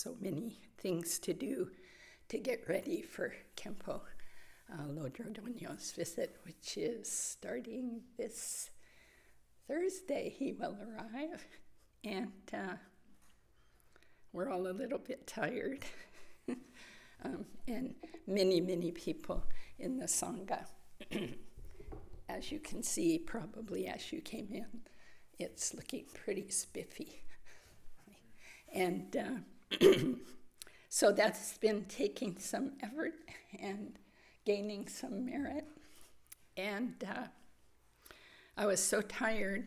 so many things to do to get ready for Kempo Lodrodonio's visit, which is starting this Thursday. He will arrive, and we're all a little bit tired. And many people in the Sangha. As you can see, probably as you came in, it's looking pretty spiffy. And so that's been taking some effort and gaining some merit. And I was so tired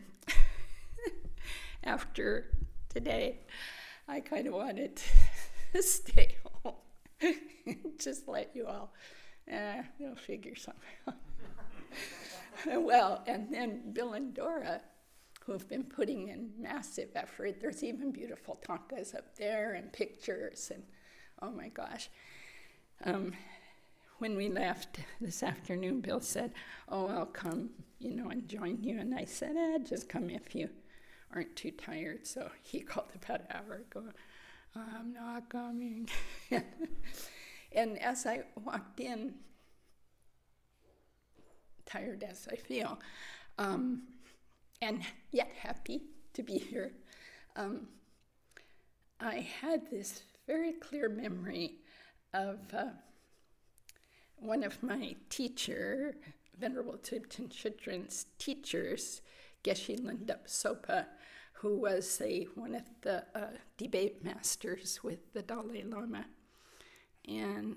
after today, I kind of wanted to stay home. Just let you all, you'll figure something out. Well, and then Bill and Dora, who have been putting in massive effort. There's even beautiful tankas up there and pictures, and oh my gosh. When we left this afternoon, Bill said, oh, I'll come, and join you. And I said, just come if you aren't too tired. So he called about an hour ago. I'm not coming. And as I walked in, tired as I feel, and yet happy to be here, I had this very clear memory of one of my teacher, Venerable Thubten Chudrin's teachers, Geshe Lundap Zopa, who was one of the debate masters with the Dalai Lama. And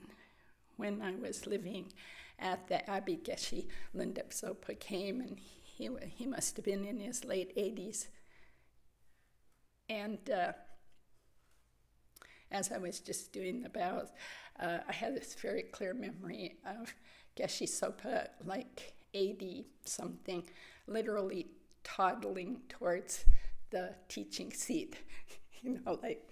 when I was living at the Abbey, Geshe Lundap Zopa came, and he must have been in his late 80s. And as I was just doing the bows, I had this very clear memory of Geshe Zopa, like 80-something, literally toddling towards the teaching seat, like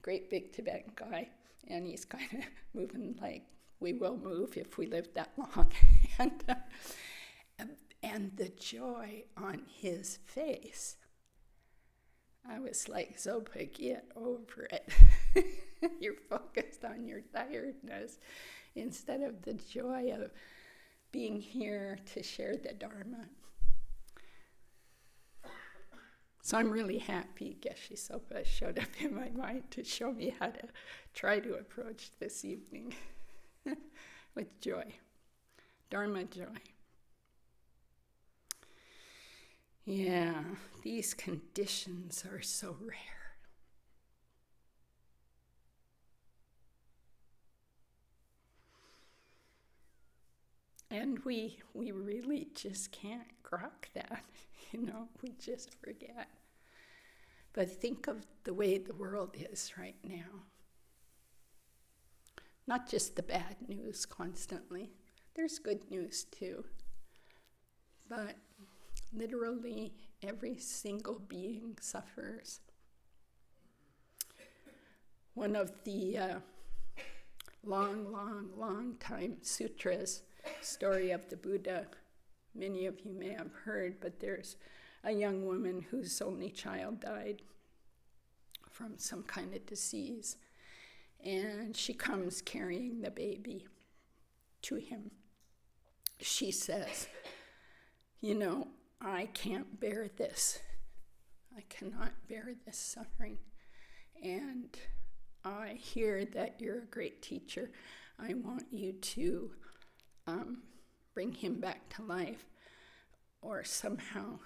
great big Tibetan guy, and he's kind of moving like we will move if we live that long. And the joy on his face, I was like, Zopa, get over it. You're focused on your tiredness instead of the joy of being here to share the Dharma. So I'm really happy Geshe Zopa showed up in my mind to show me how to try to approach this evening with joy, Dharma joy. Yeah, these conditions are so rare. And we really just can't grok that, we just forget. But think of the way the world is right now. Not just the bad news constantly. There's good news too. But literally every single being suffers. One of the long time sutras, story of the Buddha, many of you may have heard, but there's a young woman whose only child died from some kind of disease, and she comes carrying the baby to him. She says, I can't bear this. I cannot bear this suffering. And I hear that you're a great teacher. I want you to bring him back to life, or somehow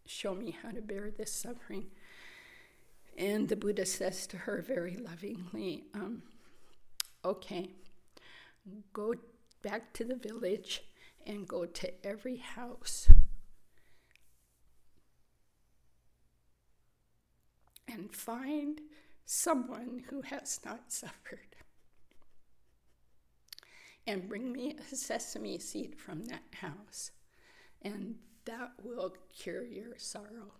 show me how to bear this suffering. And the Buddha says to her very lovingly, okay, go back to the village and go to every house and find someone who has not suffered, and bring me a sesame seed from that house, and that will cure your sorrow.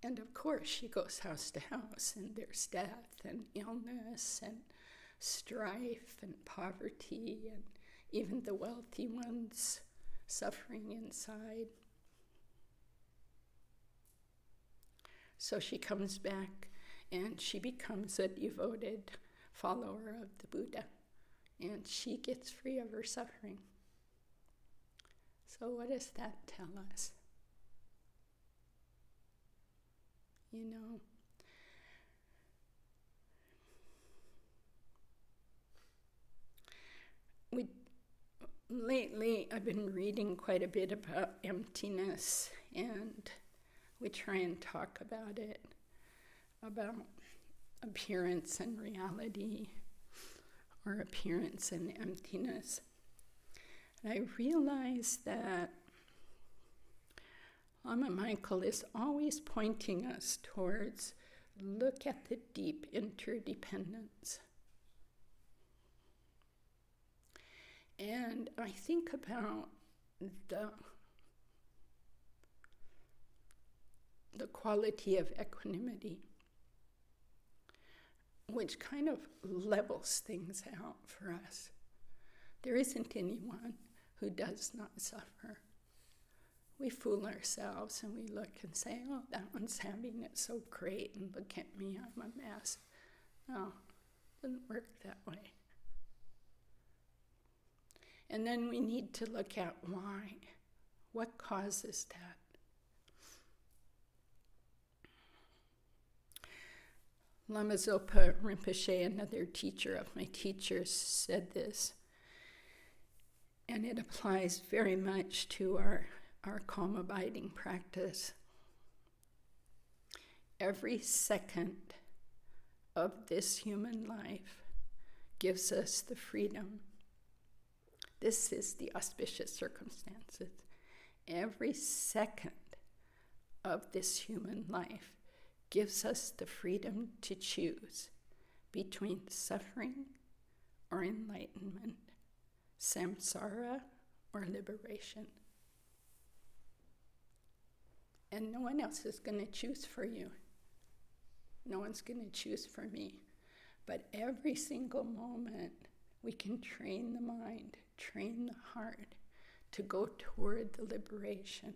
And of course, she goes house to house, and there's death and illness and strife and poverty, and even the wealthy ones suffering inside. So she comes back and she becomes a devoted follower of the Buddha, and she gets free of her suffering. So what does that tell us? You know, lately I've been reading quite a bit about emptiness, and we try and talk about it, about appearance and reality, or appearance and emptiness. And I realized that Lama Michael is always pointing us towards look at the deep interdependence. And I think about the quality of equanimity, which kind of levels things out for us. There isn't anyone who does not suffer. We fool ourselves and we look and say, oh, that one's having it so great, and look at me, I'm a mess. No, it doesn't work that way. And then we need to look at why. What causes that? Lama Zopa Rinpoche, another teacher of my teachers, said this, and it applies very much to our calm abiding practice. Every second of this human life gives us the freedom. This is the auspicious circumstances. Every second of this human life gives us the freedom to choose between suffering or enlightenment, samsara or liberation. And no one else is going to choose for you. No one's going to choose for me. But every single moment, we can train the mind, train the heart to go toward the liberation,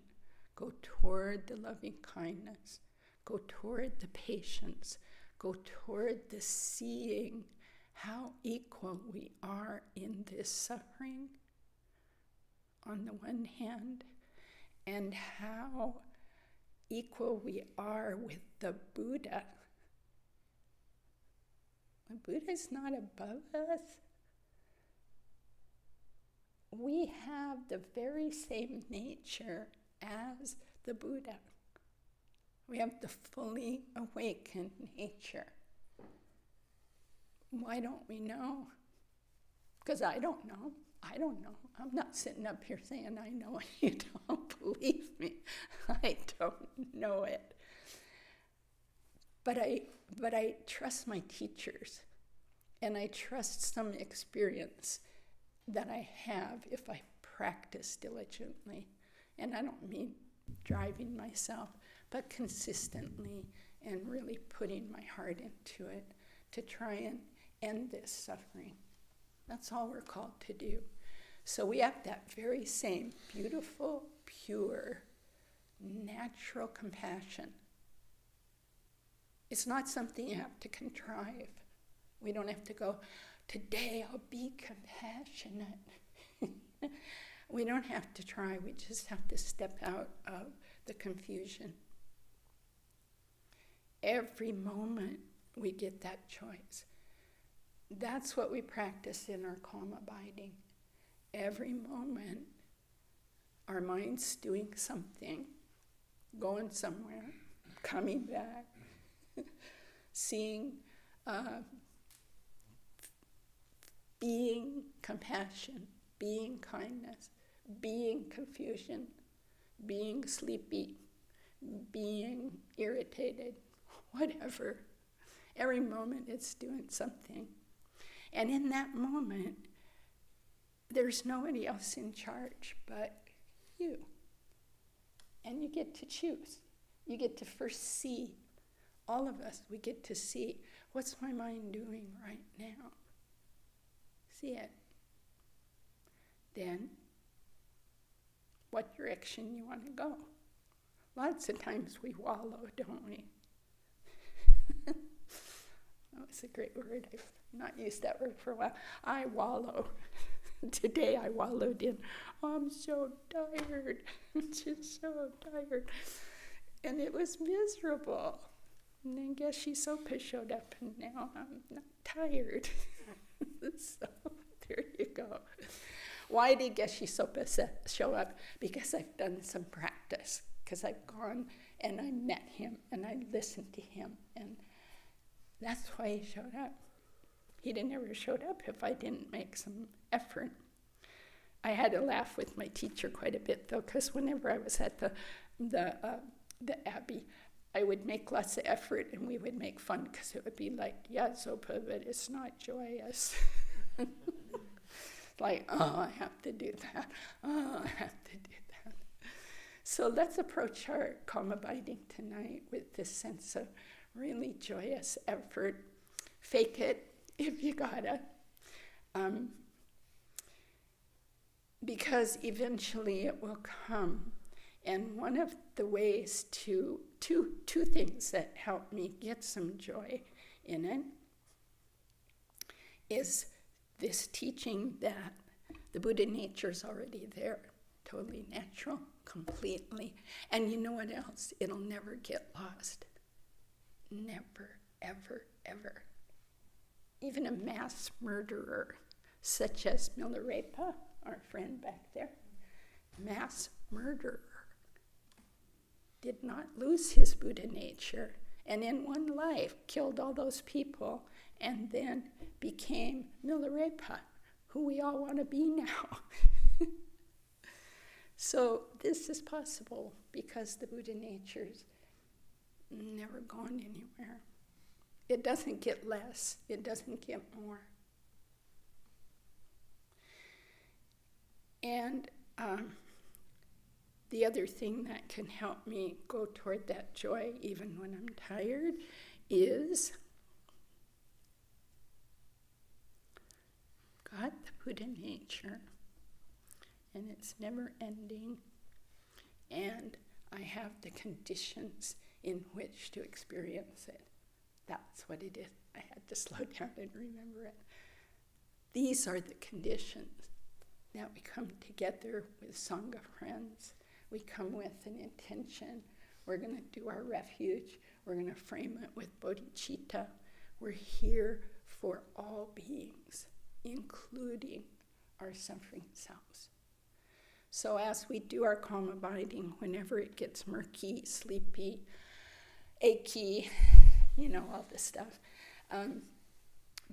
go toward the loving kindness, go toward the patience, go toward the seeing how equal we are in this suffering on the one hand, and how equal we are with the Buddha. The Buddha is not above us. We have the very same nature as the Buddha. We have the fully awakened nature. Why don't we know? Because I don't know. I don't know. I'm not sitting up here saying I know and you don't believe me. I don't know it. But I trust my teachers, and I trust some experience that I have if I practice diligently. And I don't mean driving myself, but consistently and really putting my heart into it to try and end this suffering. That's all we're called to do. So we have that very same beautiful, pure, natural compassion. It's not something you have to contrive. We don't have to go, today I'll be compassionate. We don't have to try. We just have to step out of the confusion. Every moment we get that choice. That's what we practice in our calm abiding. Every moment our mind's doing something, going somewhere, coming back, seeing, being compassion, being kindness, being confusion, being sleepy, being irritated, whatever. Every moment it's doing something. And in that moment, there's nobody else in charge but you. And you get to choose. You get to first see. All of us, we get to see, what's my mind doing right now? See it. Then, what direction you want to go? Lots of times we wallow, don't we? That was a great word. I've not used that word for a while. I wallow. Today I wallowed in, I'm so tired. I'm just so tired. And it was miserable. And then Geshe Zopa showed up, and now I'm not tired. So there you go. Why did Geshe Zopa show up? Because I've done some practice. Because I've gone and I met him and I listened to him. And that's why he showed up. He'd have never showed up if I didn't make some effort. I had to laugh with my teacher quite a bit, though, because whenever I was at the Abbey, I would make lots of effort, and we would make fun, because it would be like, yeah, Zopa, but it's not joyous. Like, oh, I have to do that. Oh, I have to do that. So let's approach our calm abiding tonight with this sense of really joyous effort. Fake it if you gotta. Because eventually it will come. And one of the ways two things that help me get some joy in it is this teaching that the Buddha nature is already there, totally natural, completely. And you know what else? It'll never get lost. Never, ever, ever. Even a mass murderer, such as Milarepa, our friend back there, mass murderer, did not lose his Buddha nature, and in one life killed all those people, and then became Milarepa, who we all want to be now. So this is possible because the Buddha nature's never gone anywhere. It doesn't get less, it doesn't get more. And the other thing that can help me go toward that joy, even when I'm tired, is got the Buddha nature, and it's never ending, and I have the conditions in which to experience it. That's what it is. I had to slow down and remember it. These are the conditions that we come together with Sangha friends. We come with an intention. We're going to do our refuge. We're going to frame it with bodhicitta. We're here for all beings, including our suffering selves. So as we do our calm abiding, whenever it gets murky, sleepy, achy, you know, all this stuff,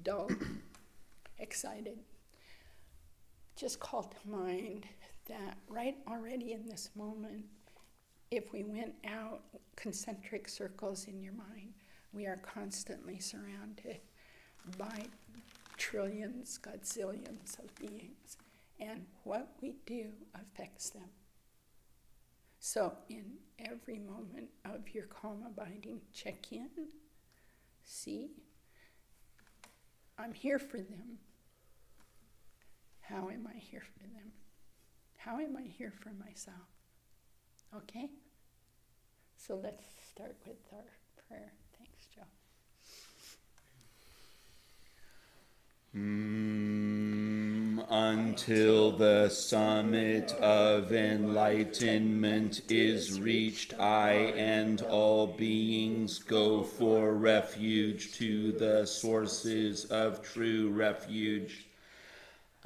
dull, excited, just call to mind that right already in this moment, if we went out concentric circles in your mind, we are constantly surrounded by trillions, godzillions of beings, and what we do affects them. So in every moment of your calm abiding, check in, see, I'm here for them. How am I here for them? How am I here for myself? Okay? So let's start with our prayer. Thanks, Joe. Until the summit of enlightenment is reached, I and all beings go for refuge to the sources of true refuge.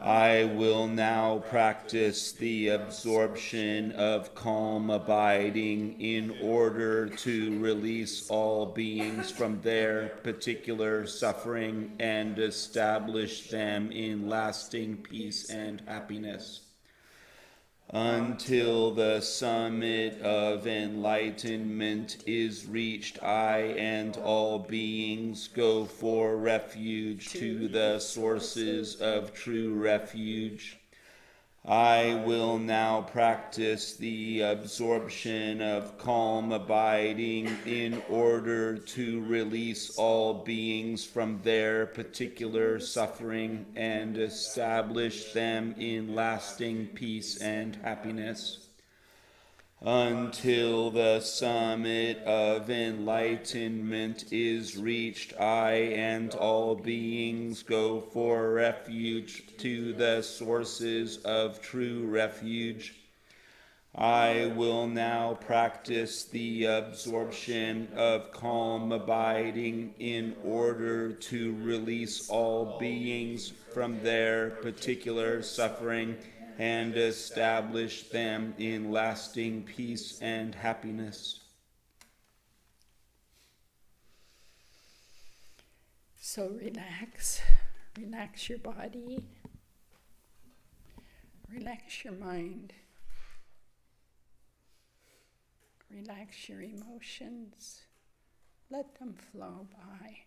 I will now practice the absorption of calm abiding in order to release all beings from their particular suffering and establish them in lasting peace and happiness. Until the summit of enlightenment is reached, I and all beings go for refuge to the sources of true refuge. I will now practice the absorption of calm abiding in order to release all beings from their particular suffering and establish them in lasting peace and happiness. Until the summit of enlightenment is reached, I and all beings go for refuge to the sources of true refuge. I will now practice the absorption of calm abiding in order to release all beings from their particular suffering and establish them in lasting peace and happiness. So relax your body, relax your mind. Relax your emotions. Let them flow by.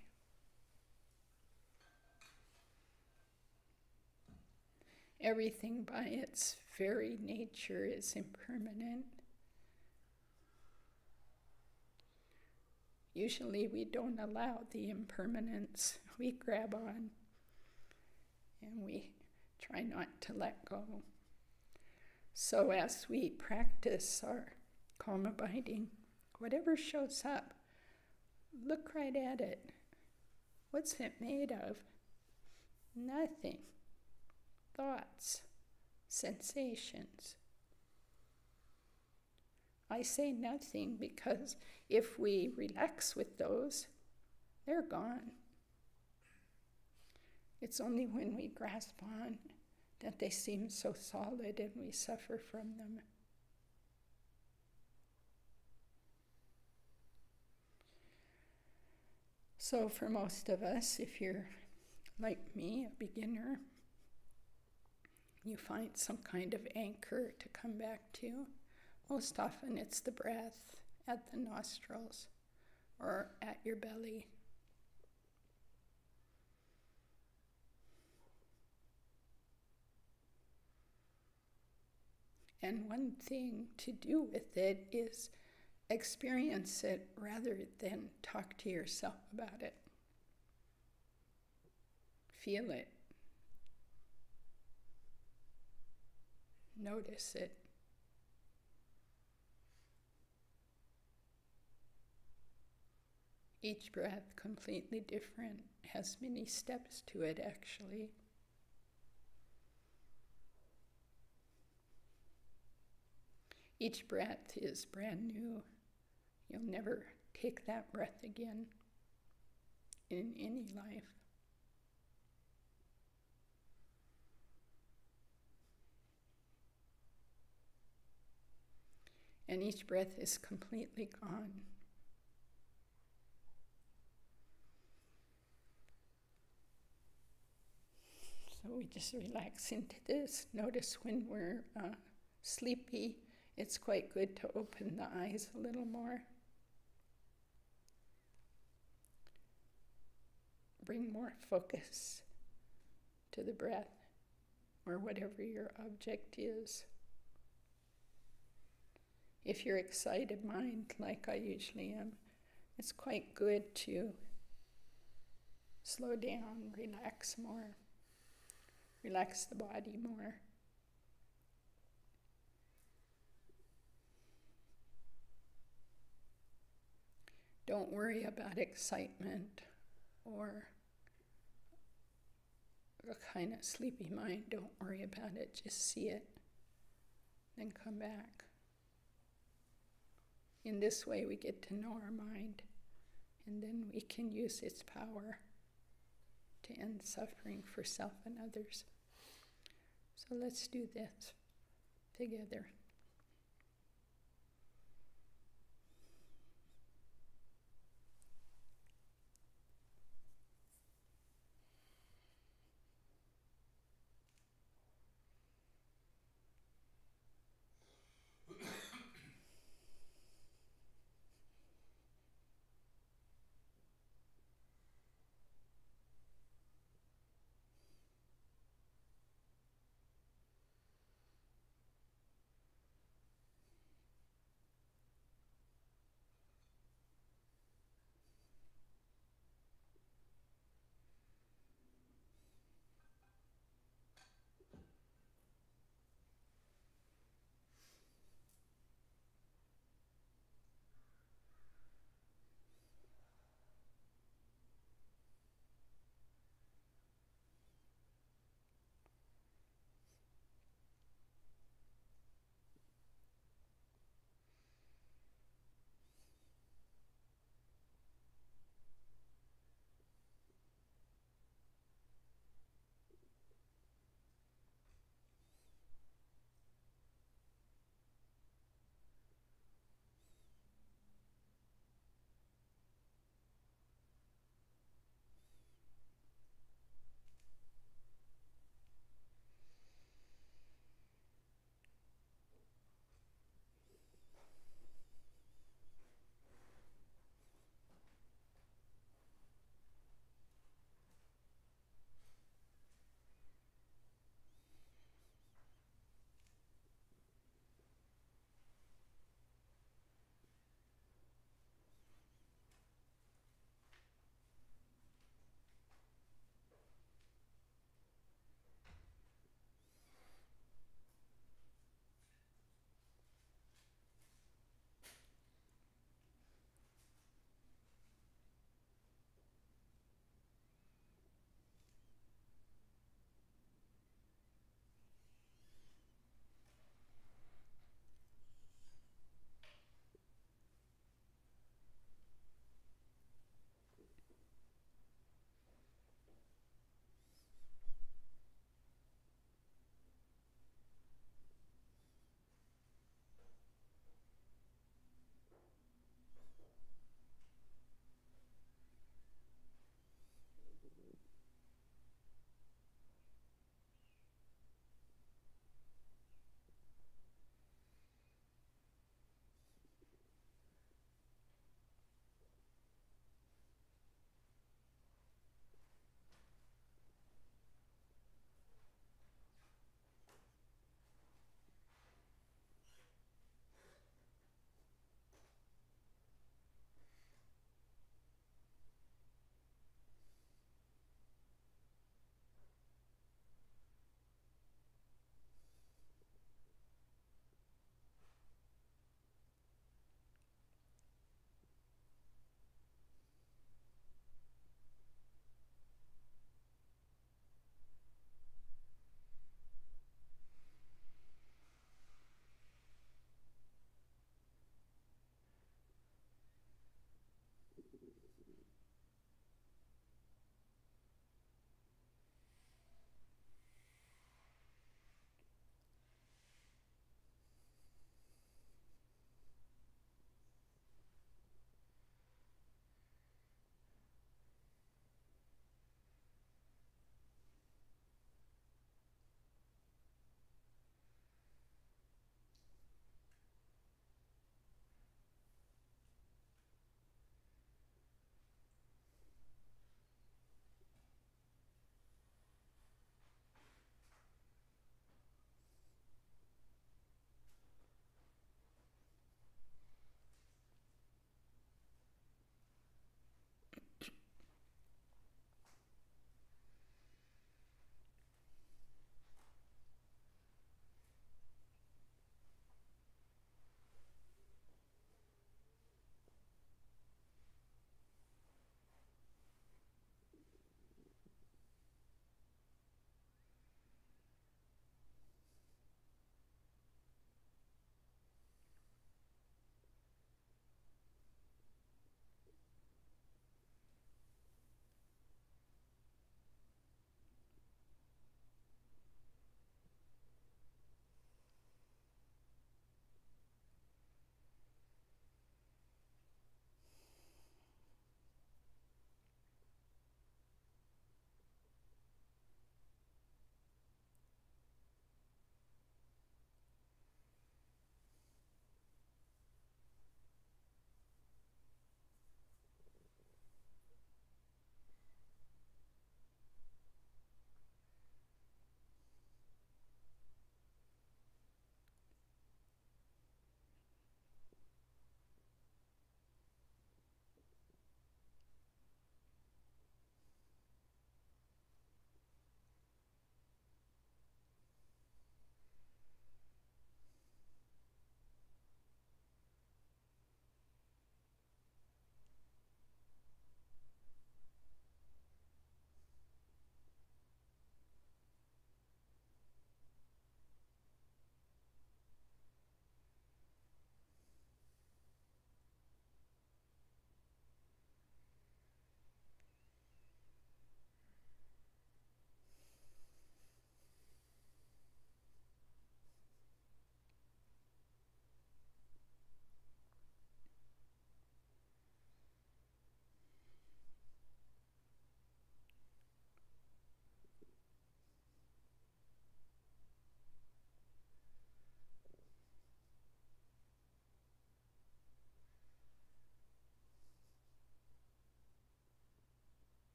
Everything by its very nature is impermanent. Usually we don't allow the impermanence. We grab on and we try not to let go. So as we practice our calm abiding, whatever shows up, look right at it. What's it made of? Nothing. Thoughts, sensations. I say nothing because if we relax with those, they're gone. It's only when we grasp on that they seem so solid and we suffer from them. So for most of us, if you're like me, a beginner, you find some kind of anchor to come back to. Most often it's the breath at the nostrils or at your belly. And one thing to do with it is experience it rather than talk to yourself about it. Feel it. Notice it. Each breath completely different, has many steps to it actually. Each breath is brand new. You'll never take that breath again in any life. And each breath is completely gone. So we just relax into this. Notice when we're sleepy, it's quite good to open the eyes a little more. Bring more focus to the breath or whatever your object is. If you're excited mind, like I usually am, it's quite good to slow down, relax more, relax the body more. Don't worry about excitement or a kind of sleepy mind. Don't worry about it. Just see it, then come back. In this way, we get to know our mind, and then we can use its power to end suffering for self and others. So let's do this together.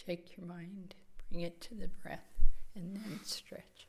Take your mind, bring it to the breath, and then stretch.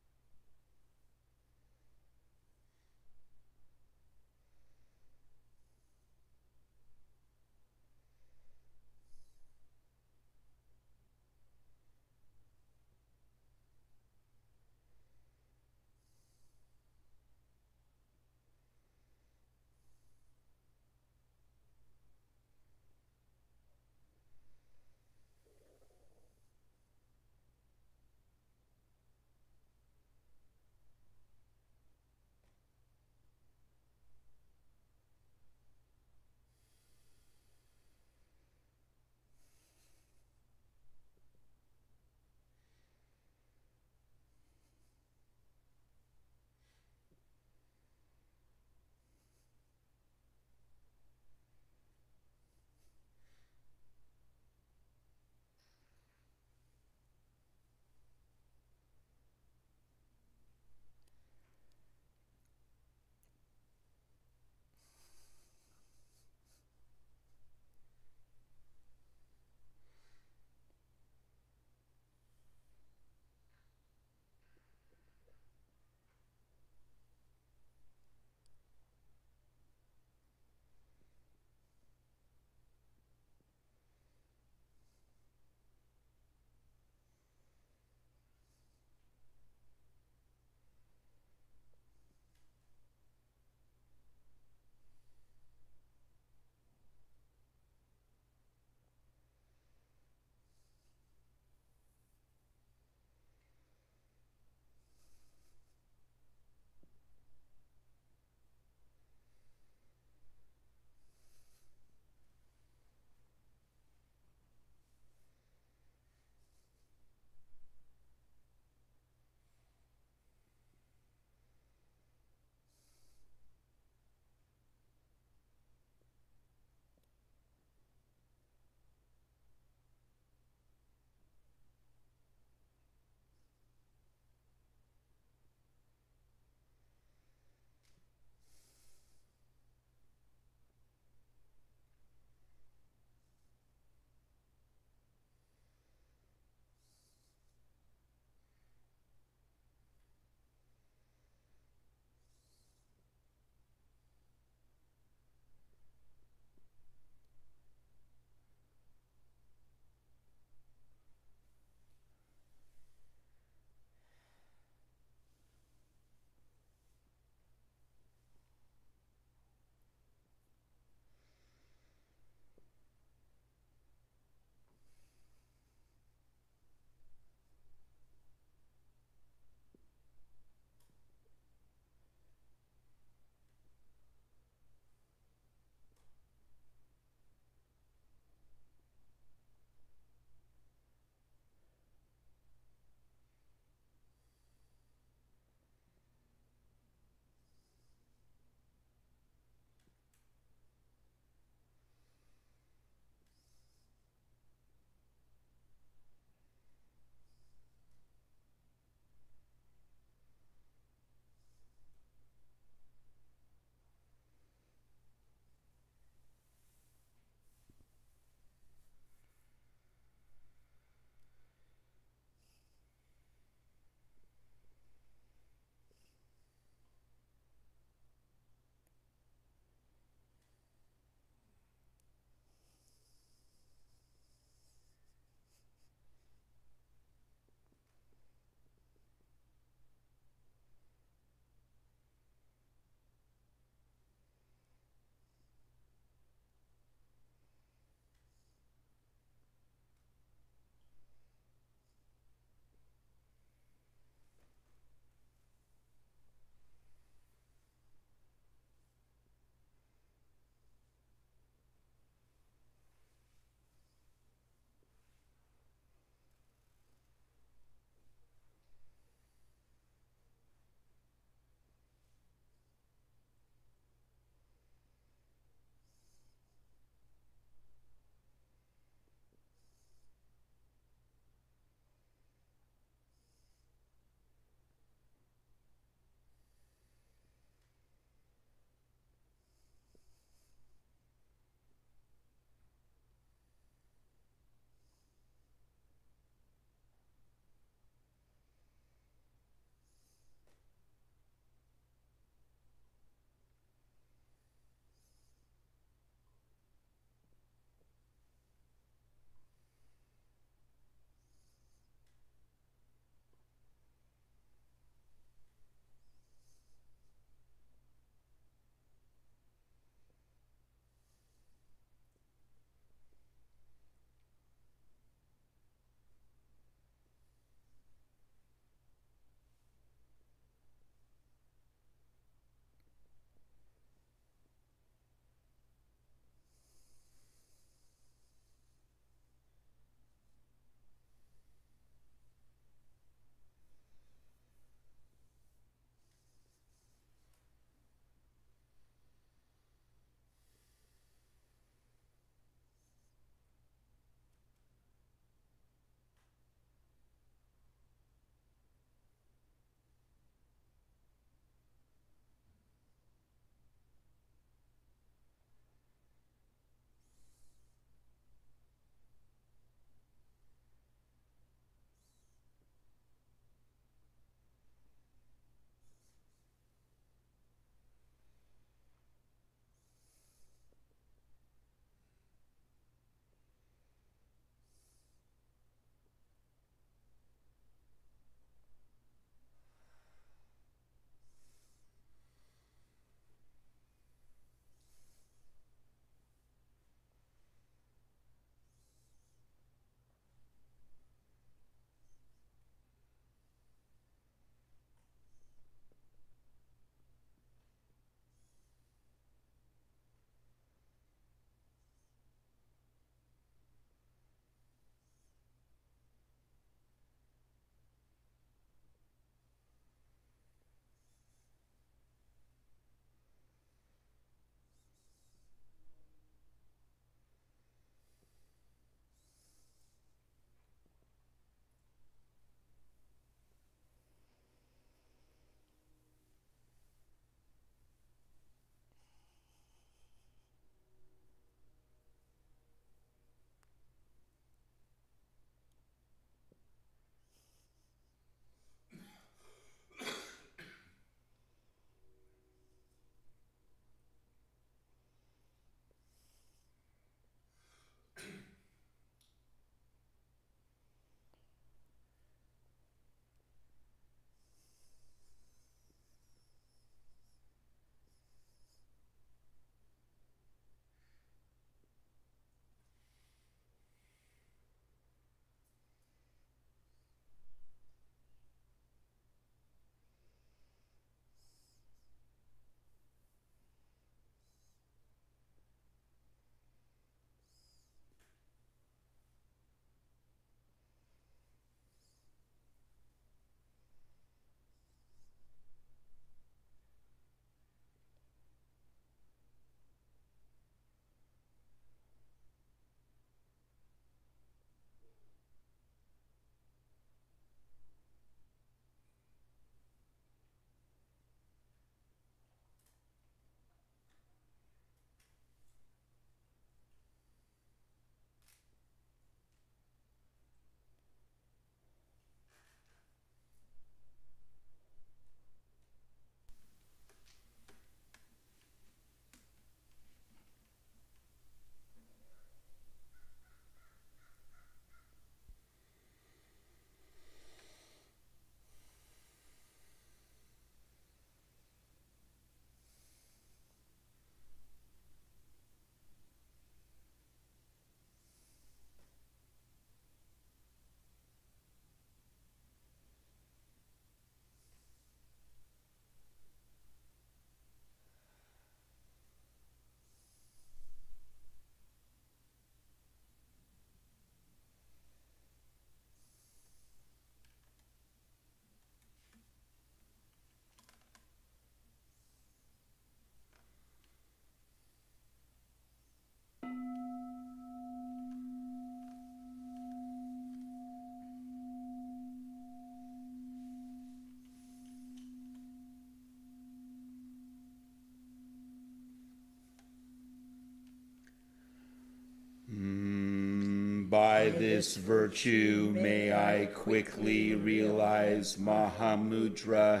By this virtue may I quickly realize Mahamudra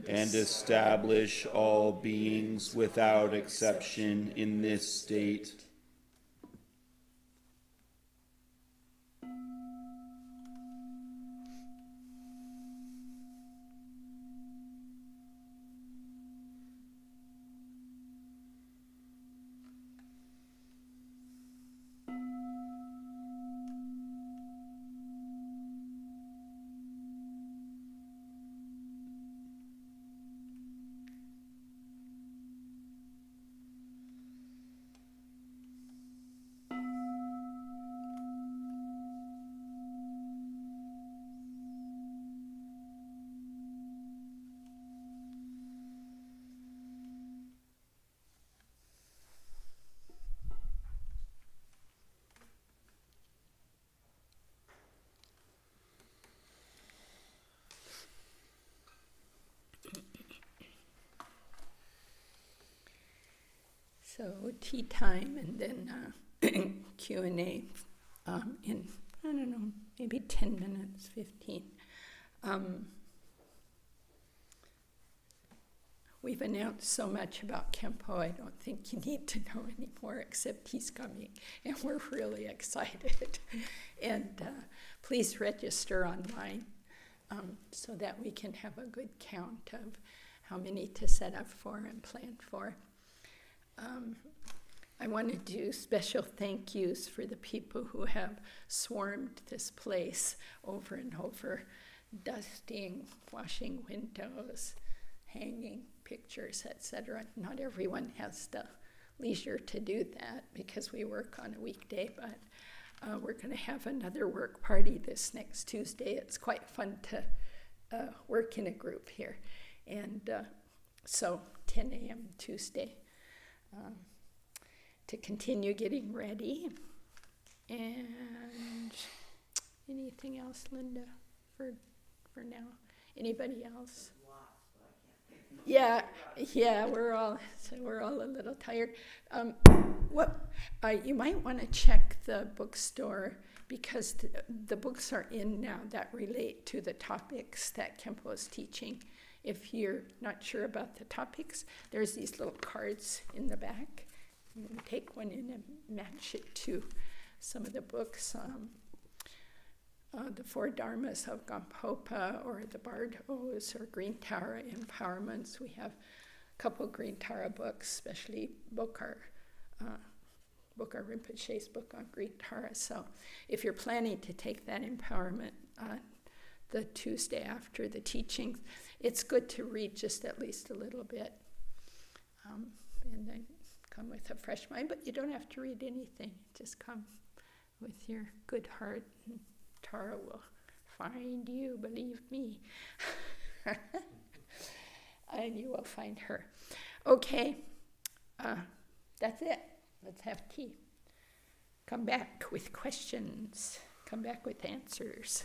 and establish all beings without exception in this state. So tea time and then Q&A in, I don't know, maybe 10 minutes, 15. We've announced so much about Kempo, I don't think you need to know anymore, except he's coming, and we're really excited. And please register online so that we can have a good count of how many to set up for and plan for. I want to do special thank yous for the people who have swarmed this place over and over, dusting, washing windows, hanging pictures, etc. Not everyone has the leisure to do that because we work on a weekday, but we're going to have another work party this next Tuesday. It's quite fun to work in a group here. And so 10 a.m. Tuesday. To continue getting ready. And anything else, Linda, for now? Anybody else? Yeah, we're all a little tired. You might want to check the bookstore because the books are in now that relate to the topics that Kempo is teaching. If you're not sure about the topics, there's these little cards in the back. You can take one in and match it to some of the books. The Four Dharmas of Gampopa, or the Bardos, or Green Tara Empowerments. We have a couple Green Tara books, especially Bokar Rinpoche's book on Green Tara. So if you're planning to take that empowerment the Tuesday after the teachings, it's good to read just at least a little bit and then come with a fresh mind. But you don't have to read anything. Just come with your good heart, and Tara will find you, believe me. And you will find her. Okay, that's it. Let's have tea. Come back with questions. Come back with answers.